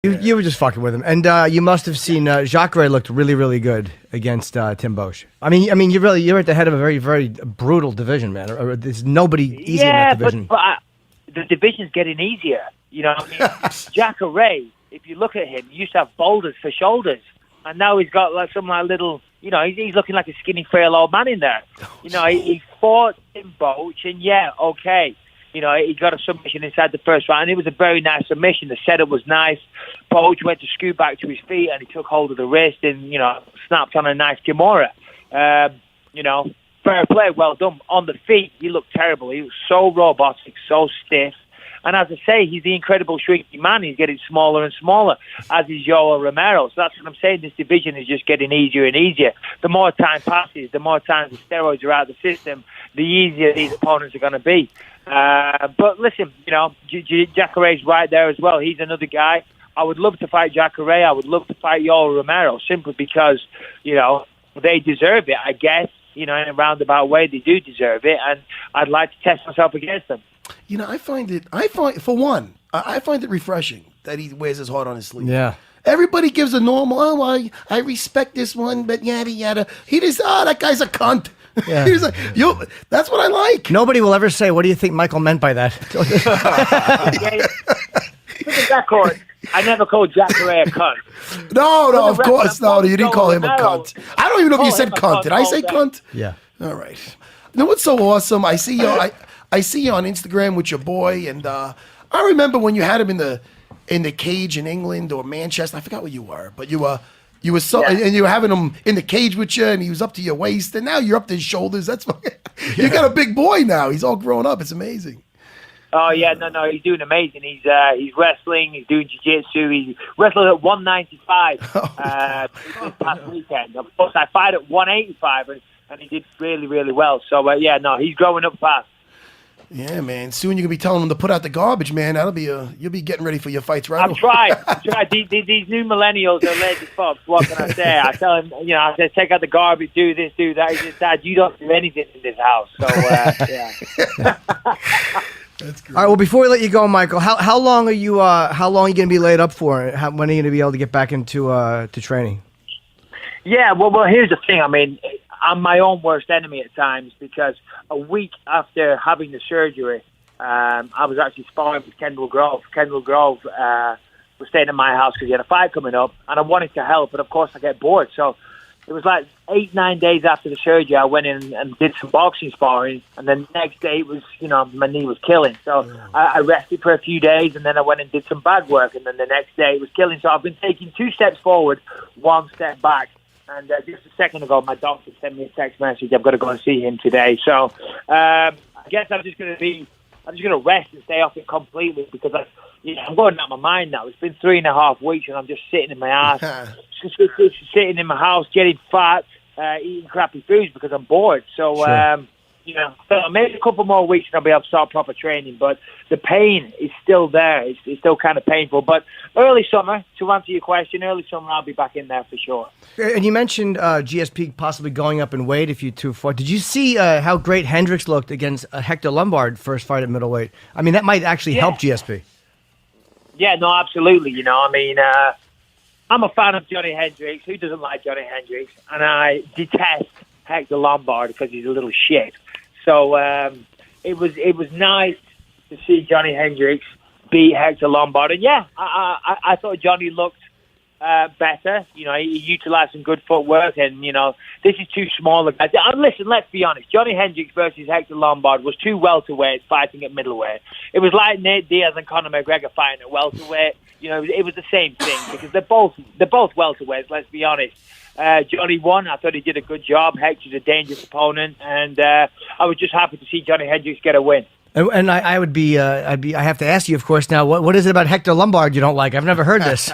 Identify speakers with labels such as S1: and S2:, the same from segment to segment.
S1: You were just fucking with him, and you must have seen Jacare looked really, really good against Tim Bosch. I mean, you're at the head of a very, very brutal division, man. There's nobody easy in that division.
S2: But the division's getting easier. You know, Jacare, if you look at him, he used to have boulders for shoulders, and now he's got like some like little. You know, he's looking like a skinny, frail old man in there. You know, he fought Tim Bosch, and okay. You know, he got a submission inside the first round, and it was a very nice submission. The setup was nice. Boach went to scoot back to his feet, and he took hold of the wrist and, snapped on a nice Kimura. Fair play, well done. On the feet, he looked terrible. He was so robotic, so stiff. And as I say, he's the incredible shrinking man. He's getting smaller and smaller, as is Yoel Romero. So that's what I'm saying. This division is just getting easier and easier. The more time passes, the more times the steroids are out of the system, the easier these opponents are going to be. But listen, Jacare's right there as well. He's another guy. I would love to fight Jacare. I would love to fight Yoel Romero simply because, they deserve it, I guess. In a roundabout way, they do deserve it. And I'd like to test myself against them.
S3: I find it refreshing that he wears his heart on his sleeve.
S1: Yeah.
S3: Everybody gives a normal, I respect this one, but yada, yada. He just, that guy's a cunt. Yeah. He's like, that's what I like.
S1: Nobody will ever say, what do you think Michael meant by that?
S2: For the record, I never called Jacare a cunt.
S3: No, of course. No, you didn't call him a cunt. I don't even know if you said cunt. Did I say cunt?
S1: Yeah.
S3: All right. You know what's so awesome? I see you. I see you on Instagram with your boy, and I remember when you had him in the cage in England or Manchester. I forgot where you were, but you were so, and you were having him in the cage with you, and he was up to your waist, and now you're up to his shoulders. That's you got a big boy now. He's all grown up. It's amazing.
S2: Oh yeah, no, he's doing amazing. He's wrestling, he's doing jiu-jitsu, he wrestled at 195 this past weekend. Of course, I fight at 185, and he did really, really well. So he's growing up fast.
S3: Yeah, man. Soon you're gonna be telling him to put out the garbage, man. You'll be getting ready for your fights, right?
S2: I'm trying. These new millennials are lazy fucks. What can I say? I tell him, I say, take out the garbage, do this, do that. He says, Dad, you don't do anything in this house. So yeah.
S3: That's great.
S1: All right. Well, before we let you go, Michael, how long are you going to be laid up for? When are you going to be able to get back into to training?
S2: Yeah. Well, here's the thing. I mean, I'm my own worst enemy at times because a week after having the surgery, I was actually sparring with Kendall Grove. Kendall Grove was staying at my house because he had a fight coming up, and I wanted to help, but of course I get bored. So it was like 8-9 days after the surgery, I went in and did some boxing sparring, and then the next day it was, my knee was killing. So I rested for a few days, and then I went and did some bag work, and then the next day it was killing. So I've been taking 2 steps forward, 1 step back. And just a second ago, my doctor sent me a text message. I've got to go and see him today. So I guess I'm just going to rest and stay off it completely because I'm going out of my mind now. It's been 3.5 weeks, and I'm just sitting in my ass, just sitting in my house, getting fat, eating crappy foods because I'm bored. So.
S1: Sure.
S2: So maybe a couple more weeks and I'll be able to start proper training. But the pain is still there. It's still kind of painful. But early summer, to answer your question, I'll be back in there for sure.
S1: And you mentioned GSP possibly going up in weight if you two fought. Did you see how great Hendricks looked against Hector Lombard first fight at middleweight? I mean, that might actually help GSP.
S2: Yeah, no, absolutely. I'm a fan of Johnny Hendricks. Who doesn't like Johnny Hendricks? And I detest Hector Lombard because he's a little shit. So it was nice to see Johnny Hendricks beat Hector Lombard. And I thought Johnny looked better. He utilized some good footwork. And, this is too small a guy. And listen, let's be honest. Johnny Hendricks versus Hector Lombard was 2 welterweights fighting at middleweight. It was like Nate Diaz and Conor McGregor fighting at welterweight. It was the same thing because they're both welterweights, let's be honest. Johnny won. I thought he did a good job. Hector's a dangerous opponent, and I was just happy to see Johnny Hendricks get a win.
S1: And I have to ask you, of course, now, what is it about Hector Lombard you don't like? I've never heard this.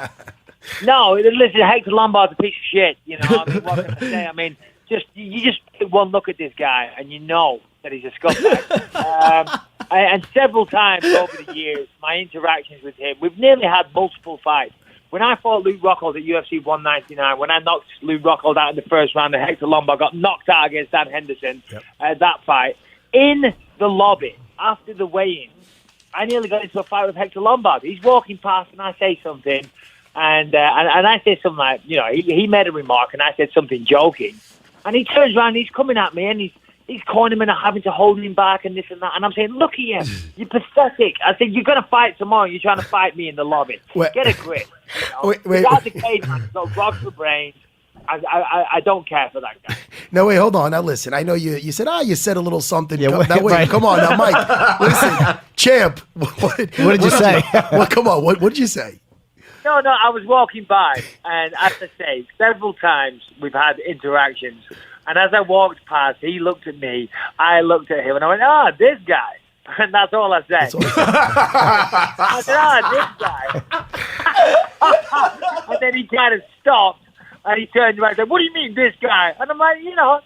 S2: No, listen, Hector Lombard's a piece of shit. What can I say? I mean, you just take one look at this guy, and you know that he's a scumbag. And several times over the years, my interactions with him, we've nearly had multiple fights. When I fought Luke Rockhold at UFC 199, when I knocked Luke Rockhold out in the first round, and Hector Lombard got knocked out against Dan Henderson, that fight, in the lobby, after the weigh-in, I nearly got into a fight with Hector Lombard. He's walking past, and I say something, And I said something like, he made a remark, and I said something joking, and he turns around, he's coming at me, and he's calling him and having to hold him back and this and that, and I'm saying, look at you, you're pathetic. I said, you're going to fight tomorrow. You're trying to fight me in the lobby. Get a grip. Without the cage, man, go rocks the brains. I don't care for that guy.
S3: No, wait, hold on. Now listen, I know you said, you said a little something.
S1: Yeah,
S3: Wait, come on now, Mike. Listen, champ. What
S1: did you say?
S3: Come on, what did you say?
S2: No, I was walking by, and as I say, several times we've had interactions, and as I walked past, he looked at me, I looked at him, and I went, this guy. And that's all I said. I said, this guy. And then he kind of stopped, and he turned around and said, what do you mean, this guy? And I'm like,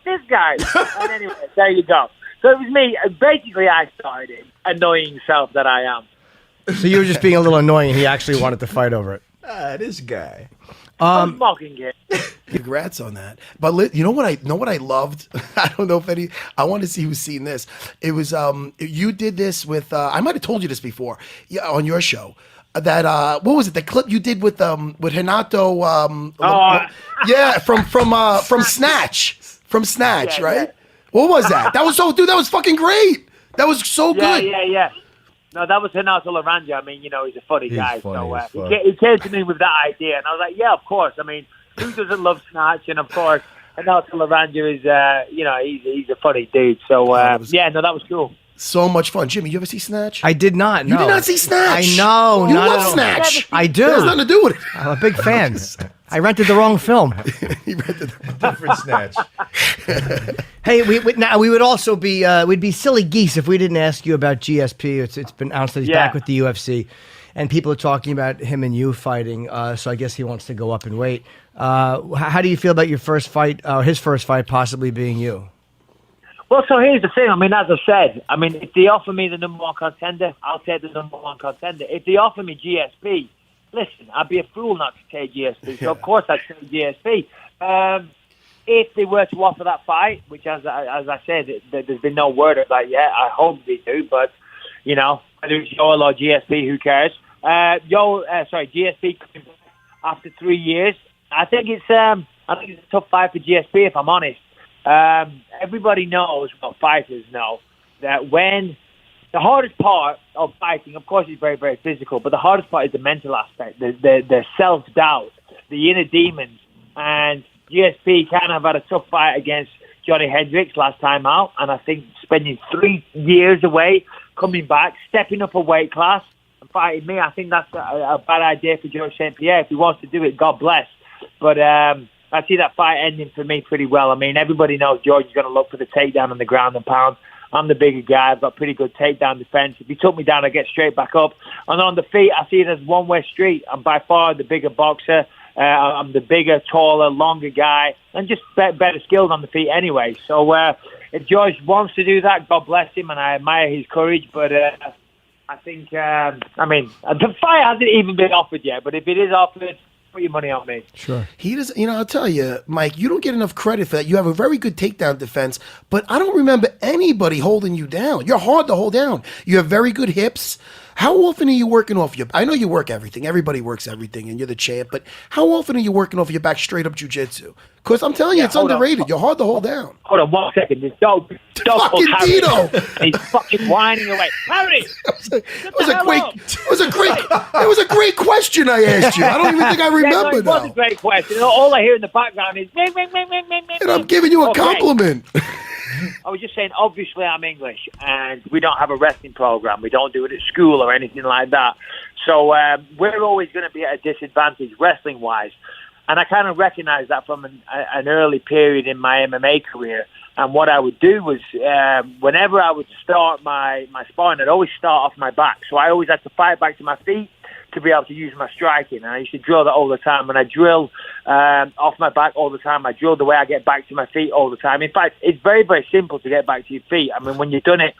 S2: this guy. And anyway, there you go. So it was me. Basically, I started it, annoying self that I am.
S1: So you were just being a little annoying, and he actually wanted to fight over it.
S4: This guy.
S2: I'm mocking it.
S3: Congrats on that. But you know what I loved? I don't know if I want to see who's seen this. It was you did this with I might have told you this before, on your show. That what was it? The clip you did with Renato from Snatch. From Snatch,
S2: Yeah,
S3: right?
S2: yeah.
S3: What was that? That was that was fucking great. That was so good.
S2: Yeah. No, that was Renato Laranja. I mean, he's a funny guy.
S4: funny as
S2: So
S4: fuck.
S2: he came to me with that idea, and I was like, yeah, of course. I mean, who doesn't love Snatch? And of course, Renato Laranja is, he's a funny dude. So that was cool.
S3: So much fun. Jimmy, you ever see Snatch?
S1: I did not. No.
S3: You did not see Snatch?
S1: I know.
S3: You
S1: not
S3: love
S1: at all.
S3: Snatch.
S1: I do.
S3: It has nothing to do with it.
S1: I'm a big fan. I rented the wrong film.
S3: He rented
S4: Different Snatch.
S1: Hey, we would also be we'd be silly geese if we didn't ask you about GSP. It's been announced that he's back with the UFC, and people are talking about him and you fighting. So I guess he wants to go up in weight. How do you feel about your first fight, his first fight, possibly being you?
S2: Well, so here's the thing. I mean, as I said, if they offer me the number one contender, I'll take the number one contender. If they offer me GSP, listen, I'd be a fool not to take GSP. So, of course, I'd take GSP. If they were to offer that fight, which, as I said, there's been no word of that yet. I hope they do, but, whether it's Yoel or GSP, who cares? GSP coming back after 3 years. I think it's a tough fight for GSP, if I'm honest. Everybody knows, fighters know, that when the hardest part of fighting, of course, is very, very physical, but the hardest part is the mental aspect, the self-doubt, the inner demons. And GSP kind of had a tough fight against Johnny Hendricks last time out, and I think spending 3 years away, coming back, stepping up a weight class, and fighting me, I think that's a bad idea for George St. Pierre. If he wants to do it, God bless. But I see that fight ending for me pretty well. I mean, everybody knows George is going to look for the takedown on the ground and pound. I'm the bigger guy. I've got pretty good takedown defense. If he took me down, I get straight back up. And on the feet, I see it as one-way street. I'm by far the bigger boxer. I'm the bigger, taller, longer guy, and just better skilled on the feet anyway. So if George wants to do that, God bless him, and I admire his courage. But I think, the fight hasn't even been offered yet. But if it is offered, put your money on me.
S1: Sure.
S3: He does. I'll tell you, Mike, you don't get enough credit for that. You have a very good takedown defense, but I don't remember anybody holding you down. You're hard to hold down. You have very good hips. How often are you working off your... I know you work everything. Everybody works everything, and you're the champ, but how often are you working off your back straight up jiu-jitsu? Because I'm telling you, it's underrated. You're hard to hold down.
S2: Hold on 1 second. This dog called Harry.
S3: Tito.
S2: He's fucking whining away. Harry!
S3: It was a great question I asked you. I don't even think I remember
S2: it was
S3: now.
S2: a great question. All I hear in the background is... Ring, ring, ring, ring, ring, ring.
S3: And I'm giving you a compliment.
S2: I was just saying, obviously I'm English, and we don't have a wrestling program. We don't do it at school or anything like that. So we're always going to be at a disadvantage wrestling-wise. And I kind of recognized that from an early period in my MMA career. And what I would do was, whenever I would start my sparring, I'd always start off my back. So I always had to fight back to my feet to be able to use my striking. And I used to drill that all the time. And I drill off my back all the time. I drill the way I get back to my feet all the time. In fact, it's very, very simple to get back to your feet. I mean, when you've done it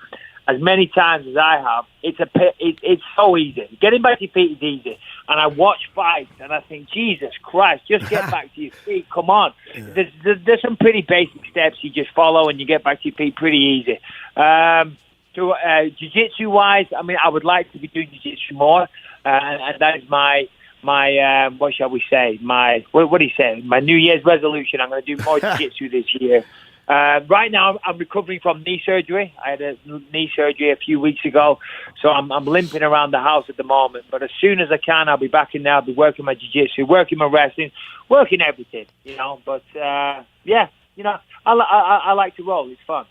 S2: as many times as I have, it's so easy. Getting back to your feet is easy. And I watch fights, and I think, Jesus Christ, just get back to your feet. Come on. There's some pretty basic steps you just follow, and you get back to your feet pretty easy. Jiu-jitsu-wise, I mean, I would like to be doing jiu-jitsu more, and that is my what shall we say? What do you say? My New Year's resolution. I'm going to do more jiu-jitsu this year. Right now, I'm recovering from knee surgery. I had a knee surgery a few weeks ago, so I'm limping around the house at the moment. But as soon as I can, I'll be back in there. I'll be working my jiu-jitsu, working my wrestling, working everything, But, I like to roll. It's fun.